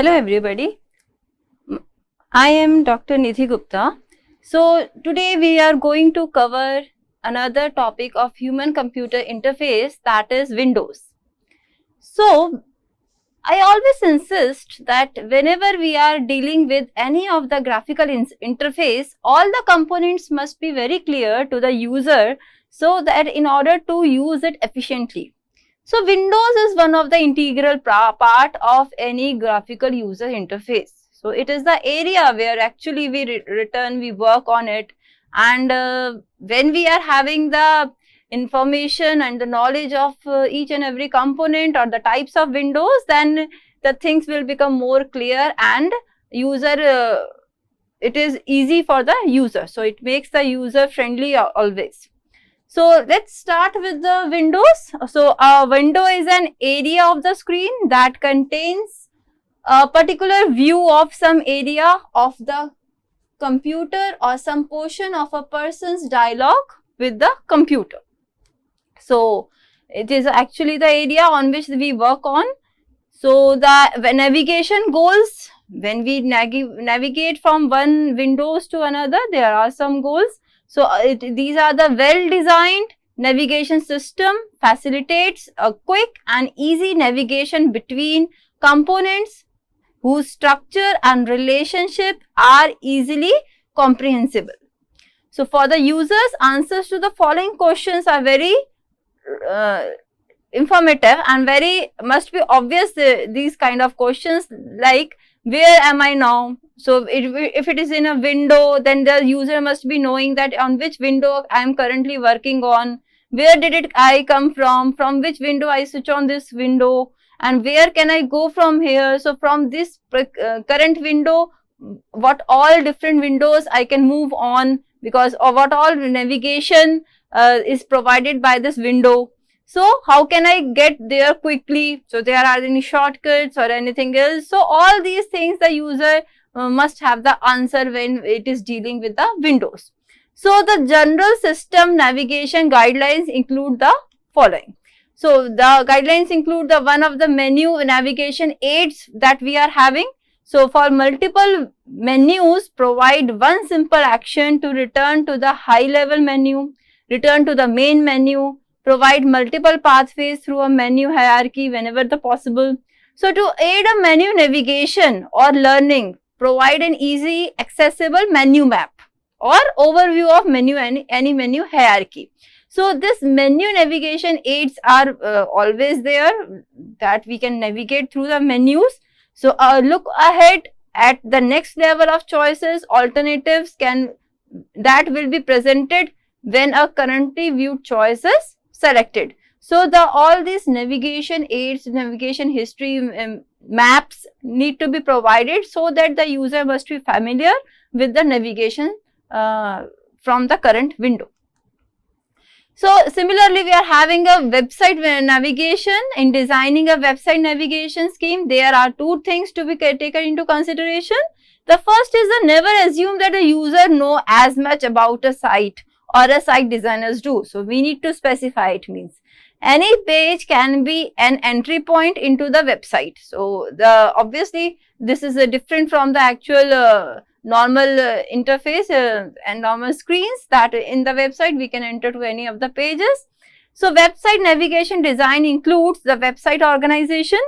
Hello everybody, I am Dr. Nidhi Gupta. So today we are going to cover another topic of human-computer interface, that is Windows. So I always insist that whenever we are dealing with any of the graphical interface, all the components must be very clear to the user so that in order to use it efficiently. So Windows is one of the integral part of any graphical user interface. So it is the area where actually we work on it, and when we are having the information and the knowledge of each and every component or the types of windows, then the things will become more clear and it is easy for the user. So it makes the user friendly always. So let's start with the windows. So a window is an area of the screen that contains a particular view of some area of the computer or some portion of a person's dialogue with the computer. So it is actually the area on which we work on. So the navigation goals, when we navigate from one windows to another, there are some goals. So these are the well-designed navigation system facilitates a quick and easy navigation between components whose structure and relationship are easily comprehensible. So for the users, answers to the following questions are very informative and must be obvious. These kind of questions like, where am I now? So if it is in a window, then the user must be knowing that on which window I am currently working on, where did I come from which window I switch on this window, and where can I go from here. So from this current window, what all different windows I can move on, because of what all navigation is provided by this window. So how can I get there quickly? So there are any shortcuts or anything else. So all these things the user must have the answer when it is dealing with the windows. So the general system navigation guidelines include the following. So the guidelines include the one of the menu navigation aids that we are having. So for multiple menus, provide one simple action to return to the high level menu, return to the main menu, provide multiple pathways through a menu hierarchy whenever the possible. So to aid a menu navigation or learning, provide an easy accessible menu map or overview of menu any menu hierarchy. So this menu navigation aids are always there, that we can navigate through the menus. So look ahead at the next level of choices, alternatives that will be presented when a currently viewed choice is selected. So all these navigation aids, navigation history maps need to be provided so that the user must be familiar with the navigation from the current window. So similarly, we are having a website navigation. In designing a website navigation scheme, there are two things to be taken into consideration. The first is that never assume that a user know as much about a site or a site designers do. So we need to specify it. Means any page can be an entry point into the website. So obviously this is different from the actual normal interface and normal screens that in the website we can enter to any of the pages. So website navigation design includes the website organization,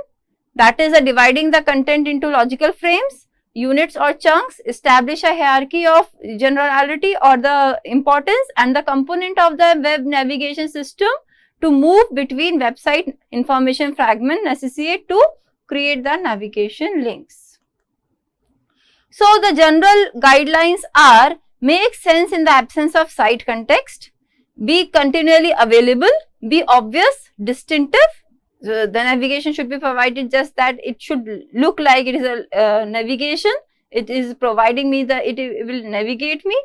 that is dividing the content into logical frames, units or chunks, establish a hierarchy of generality or the importance, and the component of the web navigation system to move between website information fragment necessary to create the navigation links. So the general guidelines are: make sense in the absence of site context, be continually available, be obvious, distinctive. The navigation should be provided just that it should look like it is a navigation. It is providing me it will navigate me.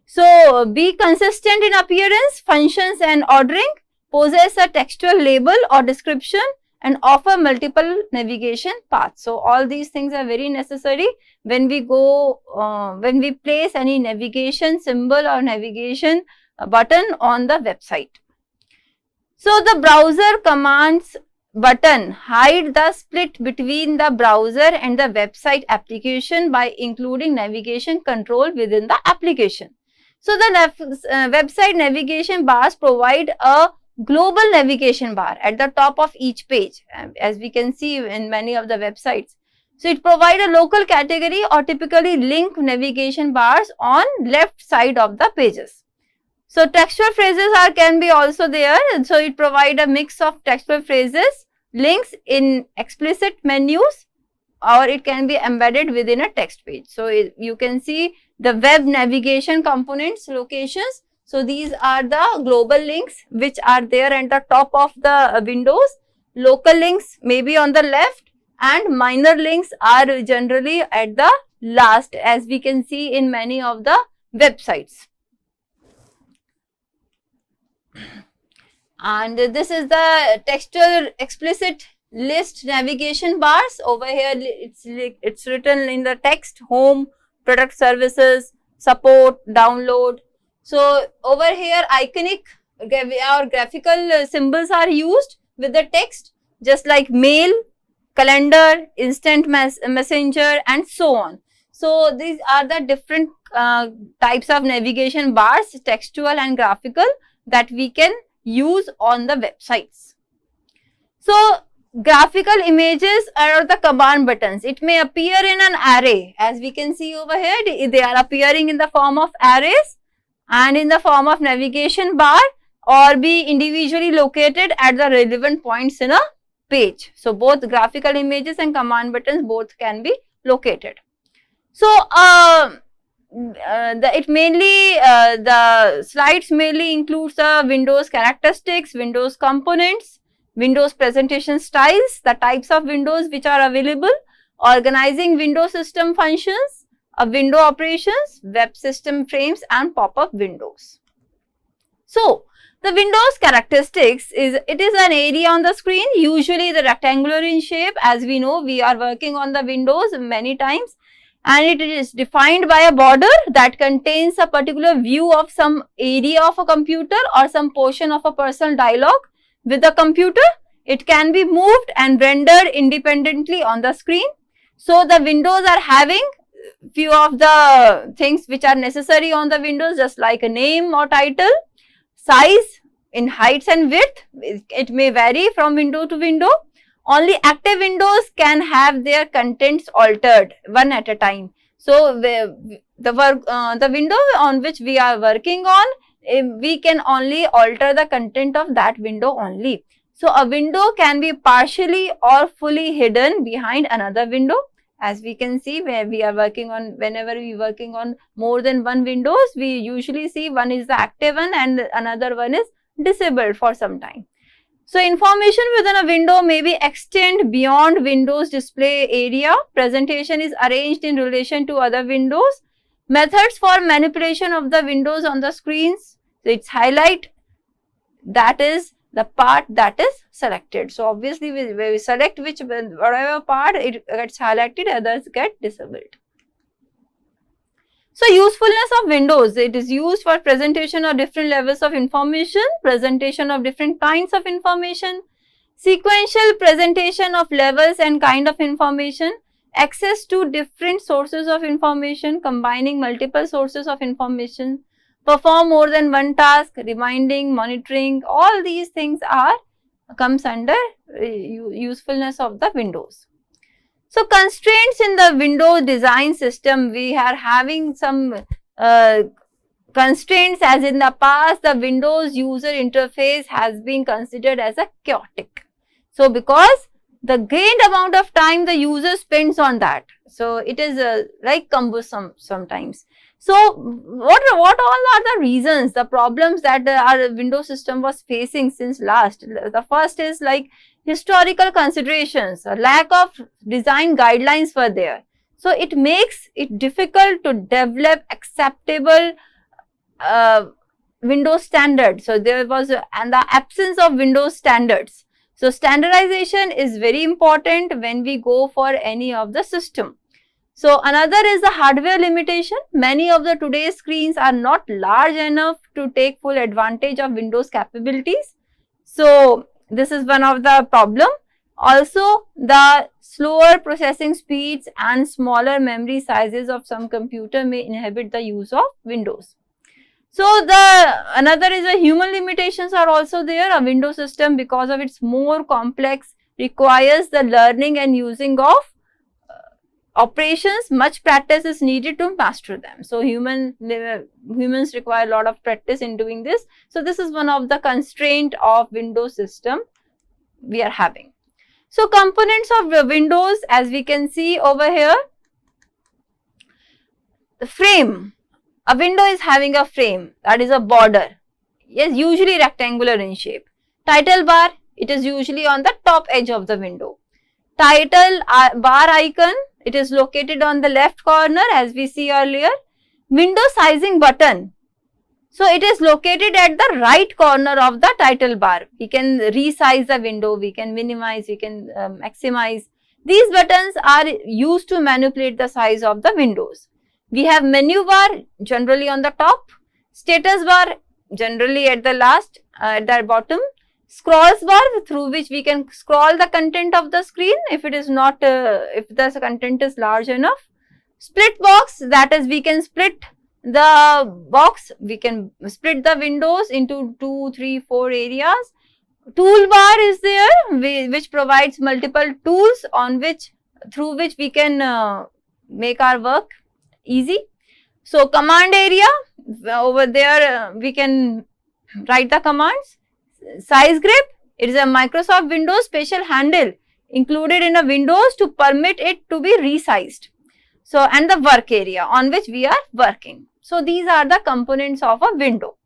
So be consistent in appearance, functions and ordering, possess a textual label or description, and offer multiple navigation paths. So all these things are very necessary when we when we place any navigation symbol or navigation button on the website. So the browser commands button hide the split between the browser and the website application by including navigation control within the application. So the website navigation bars provide a global navigation bar at the top of each page, as we can see in many of the websites. So it provides a local category or typically link navigation bars on left side of the pages. So textual phrases can be also there, and so it provides a mix of textual phrases, links in explicit menus, or it can be embedded within a text page. So you can see the web navigation components locations. So these are the global links which are there at the top of the windows. Local links may be on the left, and minor links are generally at the last, as we can see in many of the websites. And this is the textual explicit list navigation bars. Over here it's written in the text: home, product, services, support, download. So over here iconic or graphical symbols are used with the text, just like mail, calendar, instant messenger, and so on. So these are the different types of navigation bars, textual and graphical, that we can use on the websites. So graphical images are the command buttons. It may appear in an array, as we can see over here. They are appearing in the form of arrays and in the form of navigation bar, or be individually located at the relevant points in a page. So both graphical images and command buttons both can be located. So the slides mainly includes the Windows characteristics, Windows components, Windows presentation styles, the types of windows which are available, organizing Windows system functions, window operations, web system frames, and pop-up windows. So the Windows characteristics is an area on the screen, usually the rectangular in shape. As we know, we are working on the Windows many times, and it is defined by a border that contains a particular view of some area of a computer or some portion of a personal dialogue with the computer. It can be moved and rendered independently on the screen. So the windows are having few of the things which are necessary on the windows, just like a name or title, size in heights and width. It may vary from window to window. Only active windows can have their contents altered one at a time. So the window on which we are working on, we can only alter the content of that window only. So a window can be partially or fully hidden behind another window. As we can see, where we are working on, whenever we are working on more than one windows, we usually see one is the active one and another one is disabled for some time. So information within a window may be extend beyond Windows display area. Presentation is arranged in relation to other windows. Methods for manipulation of the windows on the screens. So it's highlight, that is the part that is selected. So obviously when we select whatever part, it gets highlighted, others get disabled. So usefulness of windows, it is used for presentation of different levels of information, presentation of different kinds of information, sequential presentation of levels and kind of information, access to different sources of information, combining multiple sources of information, perform more than one task, reminding, monitoring, all these things comes under usefulness of the windows. So constraints in the window design system, we are having some constraints, as in the past the Windows user interface has been considered as a chaotic. So because the gained amount of time the user spends on that, so it is like cumbersome sometimes. So what all are the reasons, the problems that our Windows system was facing since last? The first is like historical considerations, a lack of design guidelines were there. So it makes it difficult to develop acceptable Windows standards. So there was and the absence of Windows standards. So standardization is very important when we go for any of the system. So another is the hardware limitation. Many of the today's screens are not large enough to take full advantage of Windows capabilities. So this is one of the problem. Also, the slower processing speeds and smaller memory sizes of some computer may inhibit the use of Windows. So, another is the human limitations are also there. A Windows system, because of its more complex, requires the learning and using of operations. Much practice is needed to master them. So, humans require a lot of practice in doing this. So, this is one of the constraint of Windows system we are having. So, components of Windows, as we can see over here, the frame. A window is having a frame, that is a border, yes, usually rectangular in shape. Title bar, it is usually on the top edge of the window. Title bar icon, it is located on the left corner as we see earlier. Window sizing button, so it is located at the right corner of the title bar. We can resize the window, we can minimize, we can maximize. These buttons are used to manipulate the size of the windows. We have menu bar generally on the top, status bar generally at the last, at the bottom, scrolls bar through which we can scroll the content of the screen if it is not, if the content is large enough. Split box, that is we can split the box, we can split the windows into 2, 3, 4 areas. Toolbar is there which provides multiple tools on which, through which we can make our work easy. So, command area, over there we can write the commands. Size grip, it is a Microsoft Windows special handle included in a Windows to permit it to be resized. So, and the work area on which we are working. So, these are the components of a window.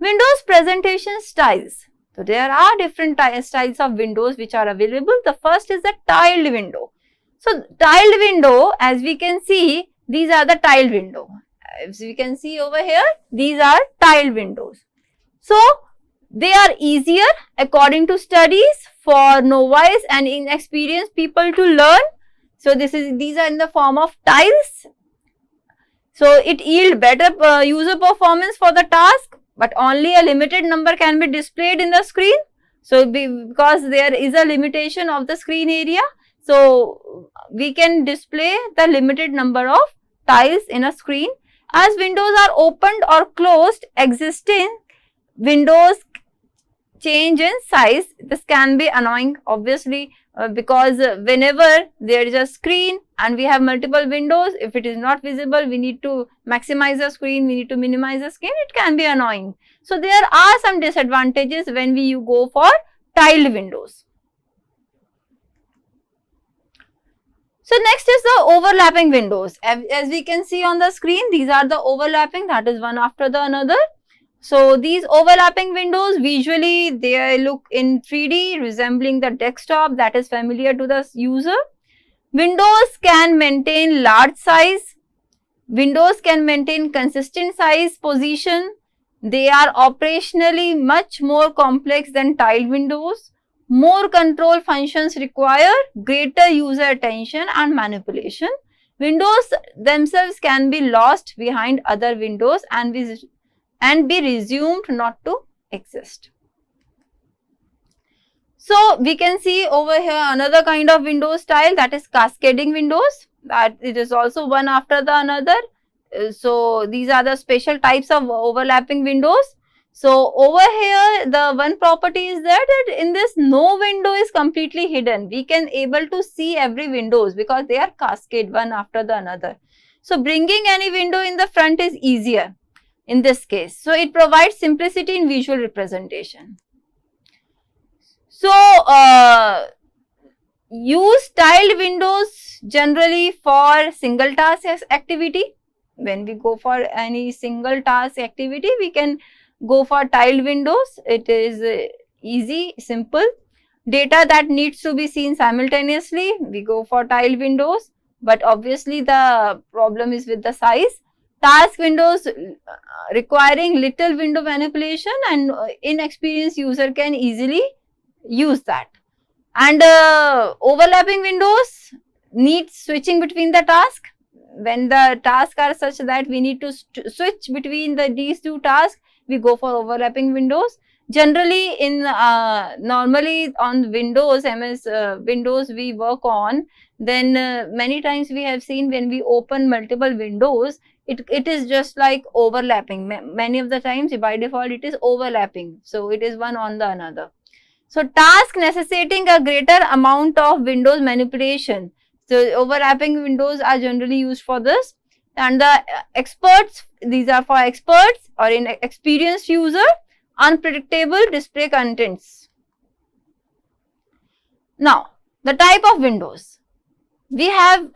Windows presentation styles. So, there are different styles of windows which are available. The first is the tiled window. So, tiled window, as we can see, these are the tiled window. As we can see over here, these are tiled windows. So, they are easier according to studies for novice and inexperienced people to learn. So, these are in the form of tiles. So, it yields better user performance for the task, but only a limited number can be displayed in the screen. So, because there is a limitation of the screen area, so we can display the limited number of tiles in a screen. As windows are opened or closed, existing windows change in size. This can be annoying obviously because whenever there is a screen and we have multiple windows, if it is not visible, we need to maximize the screen, we need to minimize the screen, it can be annoying. So, there are some disadvantages when we go for tiled windows. So, next is the overlapping windows. As we can see on the screen, these are the overlapping, that is one after the another. So, these overlapping windows, visually they look in 3D resembling the desktop, that is familiar to the user. Windows can maintain large size, windows can maintain consistent size position, they are operationally much more complex than tiled windows. More control functions require greater user attention and manipulation. Windows themselves can be lost behind other windows and be resumed not to exist. So, we can see over here another kind of window style, that is cascading windows, that it is also one after the another. So, these are the special types of overlapping windows. So, over here the one property is that in this no window is completely hidden. We can able to see every windows because they are cascade one after the another. So, bringing any window in the front is easier in this case. So, it provides simplicity in visual representation. So, use tiled windows generally for single task activity. When we go for any single task activity, we can go for tiled windows. It is easy, simple. Data that needs to be seen simultaneously, we go for tiled windows, but obviously the problem is with the size. Task windows requiring little window manipulation and inexperienced user can easily use that. And overlapping windows need switching between the task. When the tasks are such that we need to switch between these two tasks, we go for overlapping windows. Generally in normally on Windows, MS Windows we work on, then many times we have seen when we open multiple windows, it is just like overlapping. Many of the times by default it is overlapping, so it is one on the another. So task necessitating a greater amount of Windows manipulation. So overlapping windows are generally used for this. And the experts, these are for experts or in experienced user, unpredictable display contents. Now, the type of windows. We have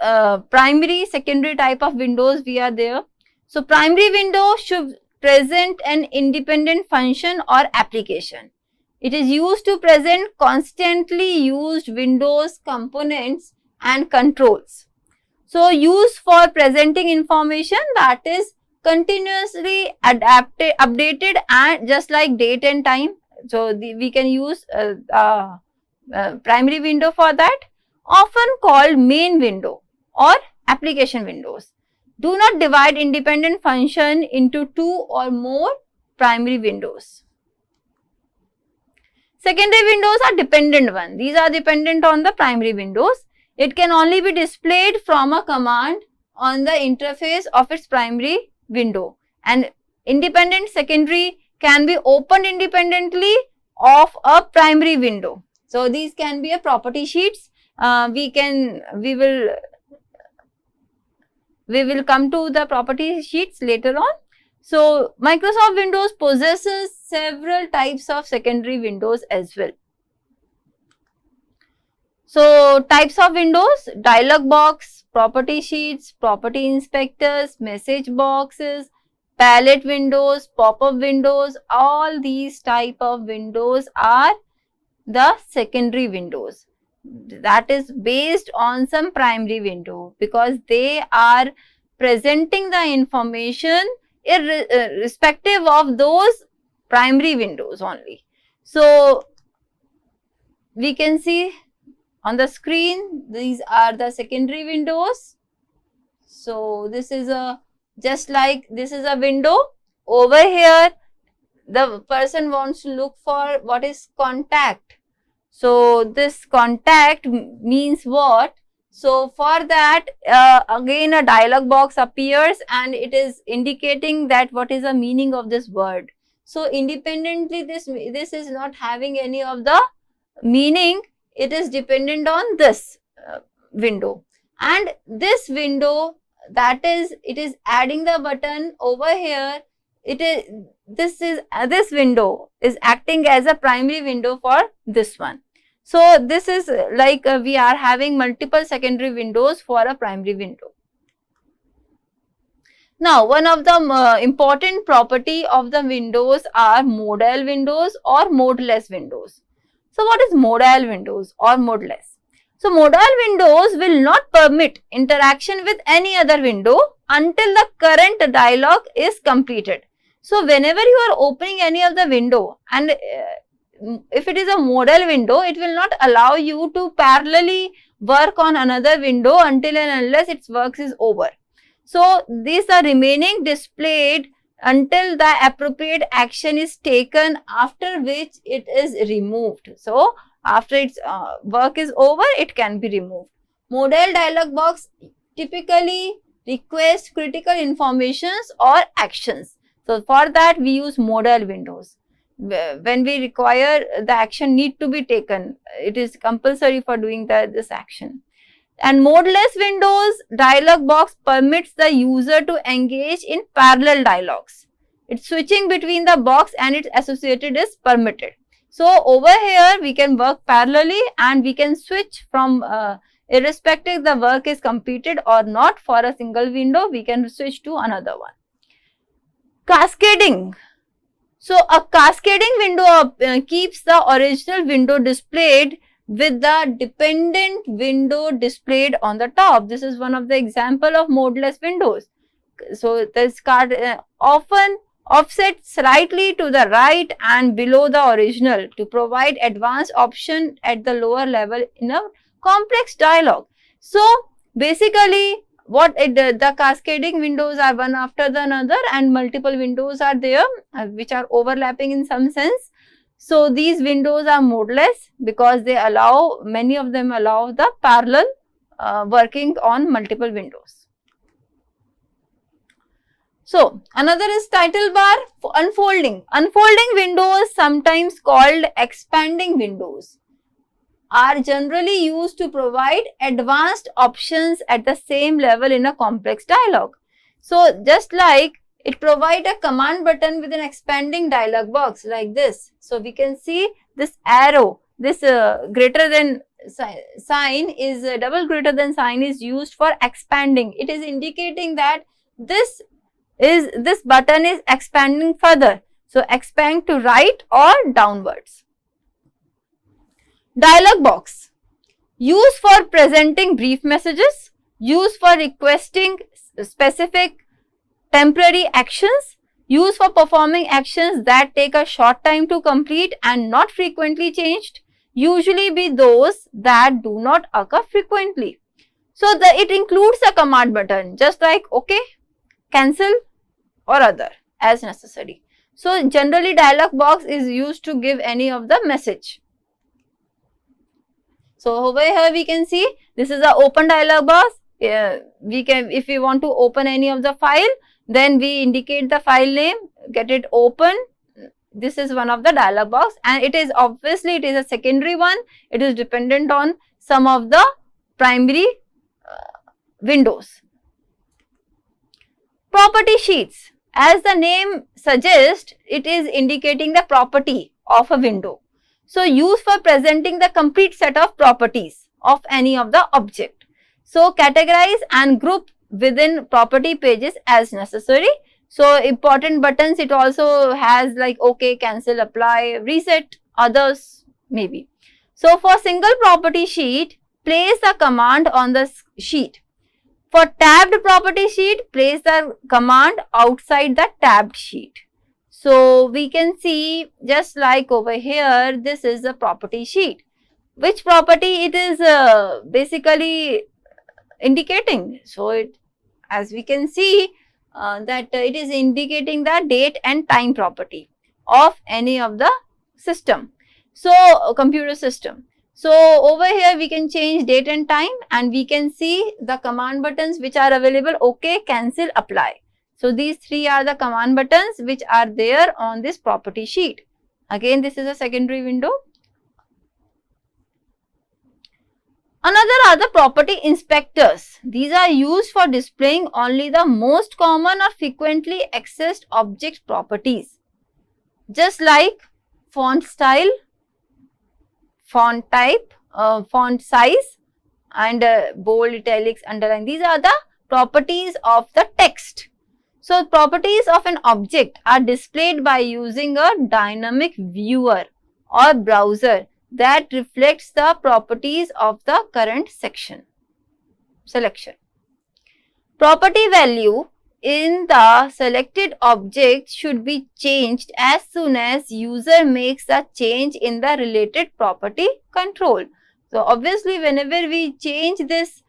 primary, secondary type of windows we are there. So primary window should present an independent function or application. It is used to present constantly used Windows components and controls. So used for presenting information that is continuously updated and just like date and time. So we can use primary window for that, often called main window or application windows. Do not divide independent function into two or more primary windows. Secondary windows are dependent one. These are dependent on the primary windows. It can only be displayed from a command on the interface of its primary window, and independent secondary can be opened independently of a primary window. So these can be a property sheets. We will come to the property sheets later on. So Microsoft Windows possesses several types of secondary windows as well. So types of windows: dialog box, property sheets, property inspectors, message boxes, palette windows, pop-up windows. All these type of windows are the secondary windows. That is based on some primary window because they are presenting the information irrespective of those primary windows only. So we can see on the screen, these are the secondary windows. So this is a, just like this is a window. Over here, the person wants to look for what is contact. So this contact means what? So for that, again a dialog box appears and it is indicating that what is the meaning of this word. So independently, this is not having any of the meaning. It is dependent on this window, and this window, that is, it is adding the button over here. It is, this window is acting as a primary window for this one. So this is like we are having multiple secondary windows for a primary window. Now, one of the important property of the windows are modal windows or modeless windows. So what is modal windows or modeless? So modal windows will not permit interaction with any other window until the current dialog is completed. So whenever you are opening any of the window, and if it is a modal window, it will not allow you to parallelly work on another window until and unless its work is over. So these are remaining displayed until the appropriate action is taken, after which it is removed. So after its work is over, it can be removed. Modal dialog box typically requests critical informations or actions. So for that we use modal windows. When we require the action need to be taken, it is compulsory for doing this action. And modeless windows dialog box permits the user to engage in parallel dialogues. It's switching between the box and its associated is permitted. So over here we can work parallelly and we can switch from irrespective the work is completed or not. For a single window we can switch to another one. Cascading. So a cascading window keeps the original window displayed with the dependent window displayed on the top. This is one of the example of modeless windows. So this card often offset slightly to the right and below the original to provide advanced option at the lower level in a complex dialog. So basically what the cascading windows are one after the another and multiple windows are there which are overlapping in some sense. So these windows are modeless because they allow, many of them allow the parallel working on multiple windows. So another is title bar for unfolding. Unfolding windows, sometimes called expanding windows, are generally used to provide advanced options at the same level in a complex dialog. So just like it provides a command button with an expanding dialog box like this. So we can see this arrow, this greater than sign is double greater than sign is used for expanding. It is indicating that this button is expanding further. So expand to right or downwards. Dialog box, used for presenting brief messages, used for requesting specific temporary actions, used for performing actions that take a short time to complete and not frequently changed, usually be those that do not occur frequently. So it includes a command button just like OK, cancel or other as necessary. So generally dialog box is used to give any of the message. So over here we can see this is the open dialog box. We can, if we want to open any of the file, then we indicate the file name, get it open. This is one of the dialog box, and it is obviously it is a secondary one. It is dependent on some of the primary windows. Property sheets, as the name suggests, it is indicating the property of a window. So used for presenting the complete set of properties of any of the object. So categorize and group within property pages as necessary. So important buttons, it also has like OK, cancel, apply, reset, others maybe. So for single property sheet, place the command on the sheet. For tabbed property sheet, place the command outside the tabbed sheet. So we can see just like over here, this is a property sheet. Which property it is basically indicating? So it, as we can see that it is indicating the date and time property of any of the system. So computer system. So over here we can change date and time, and we can see the command buttons which are available: OK, cancel, apply. So these three are the command buttons which are there on this property sheet. Again, this is a secondary window. Another are the property inspectors. These are used for displaying only the most common or frequently accessed object properties, just like font style, font type, font size, and bold, italics, underline. These are the properties of the text. So properties of an object are displayed by using a dynamic viewer or browser that reflects the properties of the current selection. Property value in the selected object should be changed as soon as user makes a change in the related property control. So obviously whenever we change this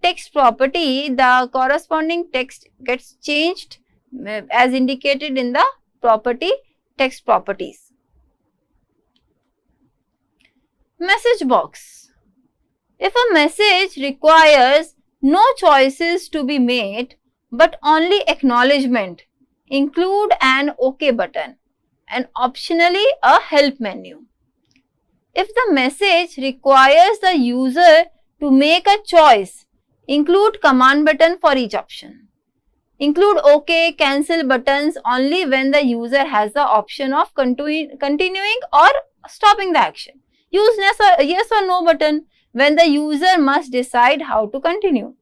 text property, the corresponding text gets changed as indicated in the property text properties. Message box. If a message requires no choices to be made but only acknowledgement, include an OK button and optionally a help menu. If the message requires the user to make a choice, include command button for each option. Include OK, cancel buttons only when the user has the option of continuing or stopping the action. Use yes or no button when the user must decide how to continue.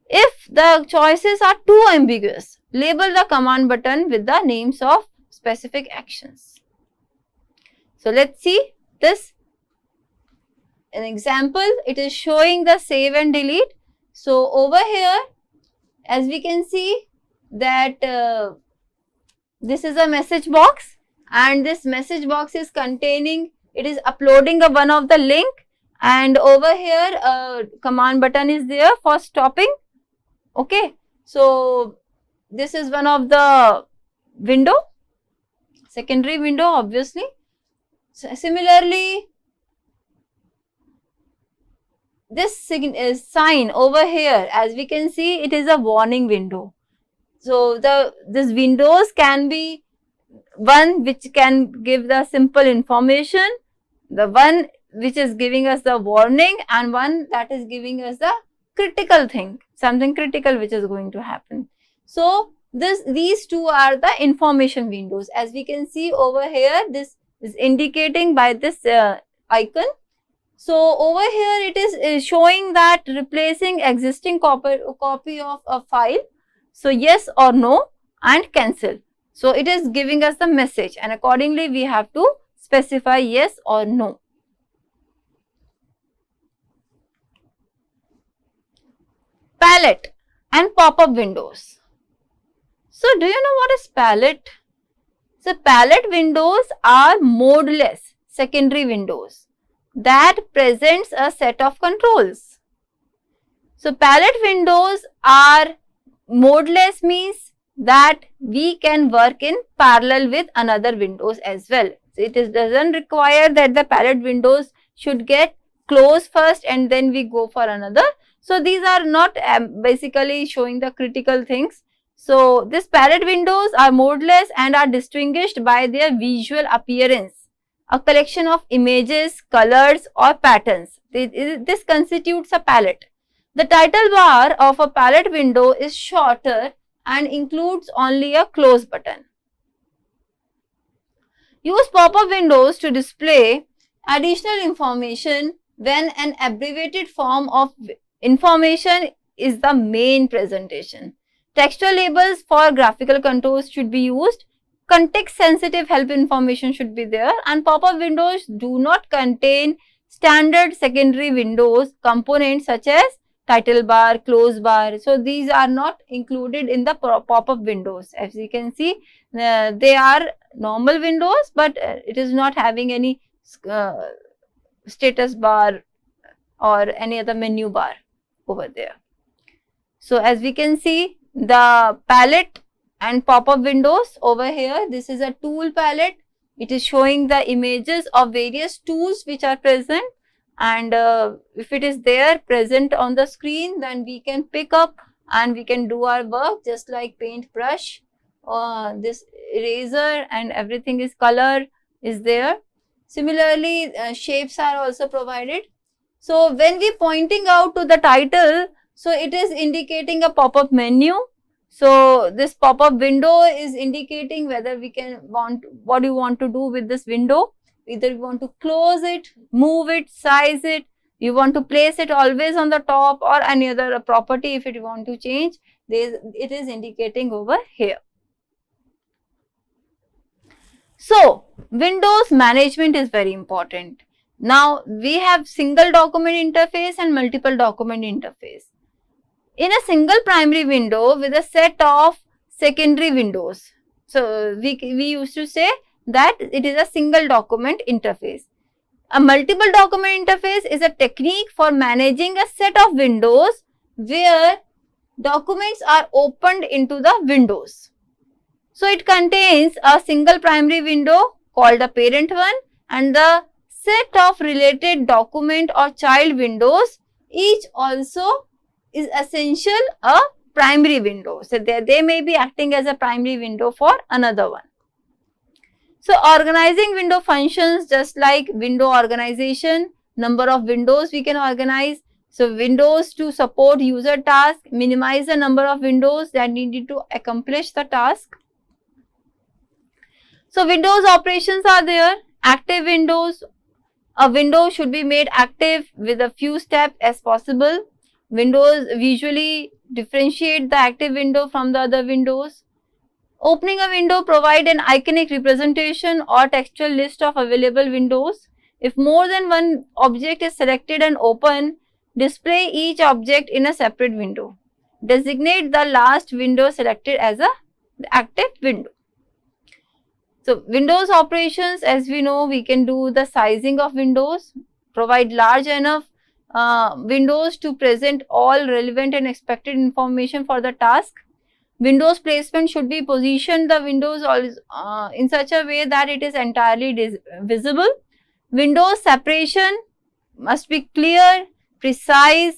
If the choices are too ambiguous, label the command button with the names of specific actions. So let's see this. An example, it is showing the save and delete. So over here, as we can see that this is a message box, and this message box is containing, it is uploading a one of the link, and over here a command button is there for stopping. Okay, so this is one of the window. secondary window obviously. Similarly, this sign over here, as we can see, it is a warning window. So this windows can be one which can give the simple information, the one which is giving us the warning, and one that is giving us the critical thing, something critical which is going to happen. So these two are the information windows. As we can see over here, this is indicating by this icon. So over here it is showing that replacing existing copy of a file. So yes or no and cancel. So it is giving us the message, and accordingly we have to specify yes or no. Palette and pop-up windows. So do you know what is palette? So palette windows are modeless secondary windows that presents a set of controls. So palette windows are modeless, means that we can work in parallel with another windows as well. So it doesn't require that the palette windows should get closed first and then we go for another. So these are not basically showing the critical things. So these palette windows are modeless and are distinguished by their visual appearance, a collection of images, colors or patterns. This constitutes a palette. The title bar of a palette window is shorter and includes only a close button. Use pop-up windows to display additional information when an abbreviated form of information is the main presentation. Textual labels for graphical controls should be used. Context-sensitive help information should be there, and pop-up windows do not contain standard secondary windows components such as title bar, close bar. So these are not included in the pop-up windows. As you can see, they are normal windows, but it is not having any status bar or any other menu bar over there. So as we can see, the palette and pop-up windows over here, this is a tool palette. It is showing the images of various tools which are present, and if it is there present on the screen, then we can pick up and we can do our work, just like paintbrush, this eraser, and everything is color is there. Similarly, shapes are also provided. So when we pointing out to the title, so it is indicating a pop-up menu. So this pop-up window is indicating whether we what you want to do with this window. Either you want to close it, move it, size it, you want to place it always on the top, or any other property if you want to change, it is indicating over here. So Windows management is very important. Now we have single document interface and multiple document interface. In a single primary window with a set of secondary windows, so we used to say that it is a single document interface. A multiple document interface is a technique for managing a set of windows where documents are opened into the windows. So it contains a single primary window called the parent one and the set of related document or child windows, each also is essential a primary window. So they may be acting as a primary window for another one. So organizing window functions just like window organization, number of windows we can organize. So windows to support user task, minimize the number of windows that needed to accomplish the task. So Windows operations are there. Active windows. A window should be made active with a few steps as possible. Windows visually differentiate the active window from the other windows. Opening a window, provide an iconic representation or textual list of available windows. If more than one object is selected and open, display each object in a separate window. Designate the last window selected as a active window. So Windows operations, as we know, we can do the sizing of windows, provide large enough windows to present all relevant and expected information for the task. Windows placement should be positioned the windows in such a way that it is entirely visible. Windows separation must be clear, precise,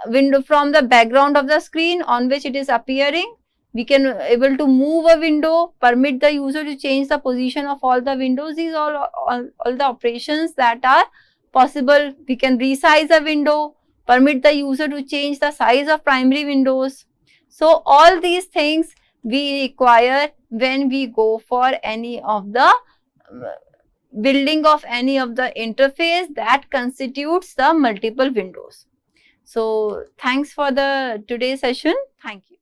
window from the background of the screen on which it is appearing. We can able to move a window, permit the user to change the position of all the windows. These are all the operations that are possible. We can resize a window, permit the user to change the size of primary windows. So all these things we require when we go for any of the building of any of the interface that constitutes the multiple windows. So thanks for the today's session. Thank you.